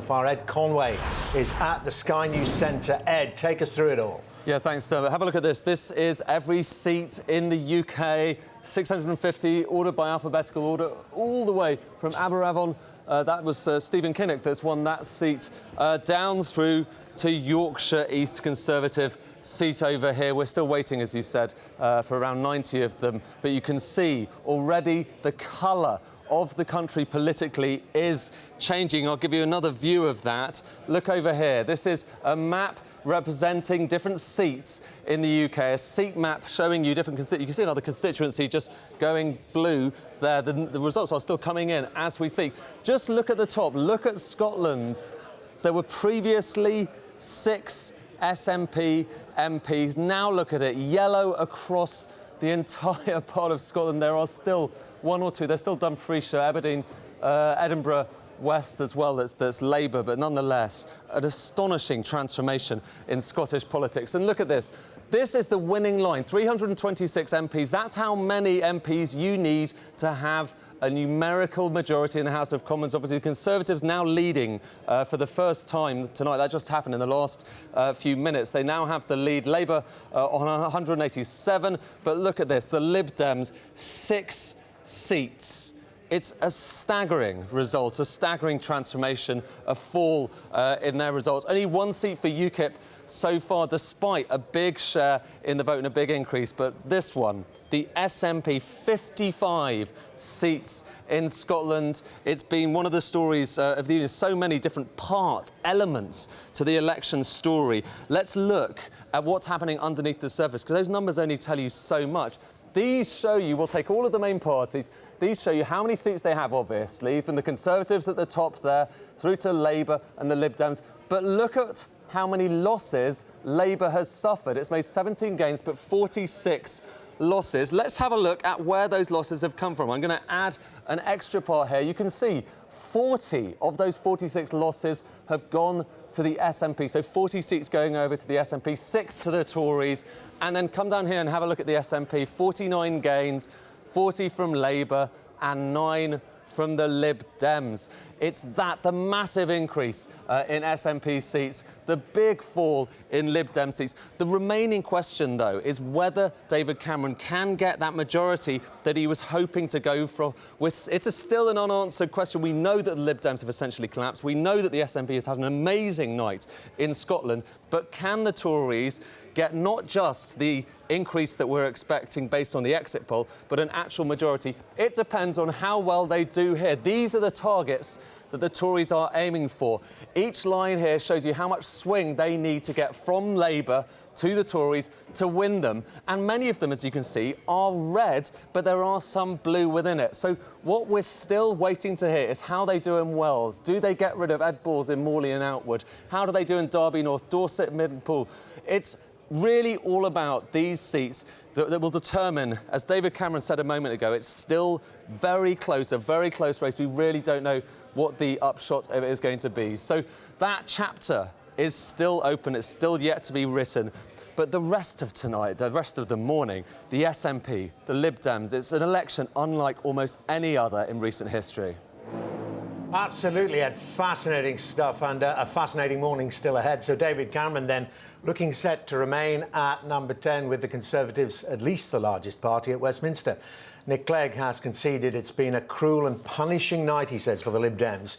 Far Ed Conway is at the Sky News Centre. Ed, take us through it all. Yeah, thanks, Dermot. Have a look at this. This is every seat in the UK, 650, ordered by alphabetical order, all the way from Aberavon. That was Stephen Kinnock that's won that seat, down through to Yorkshire East Conservative seat over here. We're still waiting, as you said, for around 90 of them. But you can see already the colour of the country politically is changing. I'll give you another view of that. Look over here. This is a map representing different seats in the UK, a seat map showing you different constituencies. You can see another constituency just going blue there. The results are still coming in as we speak. Just look at the top. Look at Scotland. There were previously 6 SNP MPs. Now look at it, yellow across the entire part of Scotland. There are still 1 or 2. There's still Dumfriesshire, Aberdeen, Edinburgh West as well. That's Labour, but nonetheless, an astonishing transformation in Scottish politics. And look at this. This is the winning line, 326 MPs. That's how many MPs you need to have a numerical majority in the House of Commons. Obviously, the Conservatives now leading for the first time tonight. That just happened in the last few minutes. They now have the lead. Labour on 187. But look at this. The Lib Dems, 6 seats. It's a staggering result, a staggering transformation, a fall in their results. Only 1 seat for UKIP so far, despite a big share in the vote and a big increase. But this one, the SNP, 55 seats in Scotland. It's been one of the stories of the union. So many different parts, elements to the election story. Let's look at what's happening underneath the surface, because those numbers only tell you so much. These show you, we'll take all of the main parties, these show you how many seats they have, obviously, from the Conservatives at the top there, through to Labour and the Lib Dems. But look at how many losses Labour has suffered. It's made 17 gains, but 46 losses. Let's have a look at where those losses have come from. I'm going to add an extra part here. You can see 40 of those 46 losses have gone to the SNP. So 40 seats going over to the SNP, 6 to the Tories. And then come down here and have a look at the SNP. 49 gains, 40 from Labour and 9 from the Lib Dems. It's that, the massive increase in SNP seats, the big fall in Lib Dem seats. The remaining question, though, is whether David Cameron can get that majority that he was hoping to go for. It's still an unanswered question. We know that the Lib Dems have essentially collapsed. We know that the SNP has had an amazing night in Scotland. But can the Tories get not just the increase that we're expecting based on the exit poll, but an actual majority? It depends on how well they do here. These are the targets that the Tories are aiming for. Each line here shows you how much swing they need to get from Labour to the Tories to win them. And many of them, as you can see, are red, but there are some blue within it. So what we're still waiting to hear is how they do in Wells. Do they get rid of Ed Balls in Morley and Outwood? How do they do in Derby North, Dorset, Middenpool? It's really all about these seats that will determine, as David Cameron said a moment ago, it's still very close, a very close race. We really don't know what the upshot of it is going to be. So that chapter is still open, it's still yet to be written. But the rest of tonight, the rest of the morning, the SNP, the Lib Dems, it's an election unlike almost any other in recent history. Absolutely, Ed. Fascinating stuff, and a fascinating morning still ahead. So David Cameron then looking set to remain at number 10 with the Conservatives, at least the largest party at Westminster. Nick Clegg has conceded it's been a cruel and punishing night, he says, for the Lib Dems.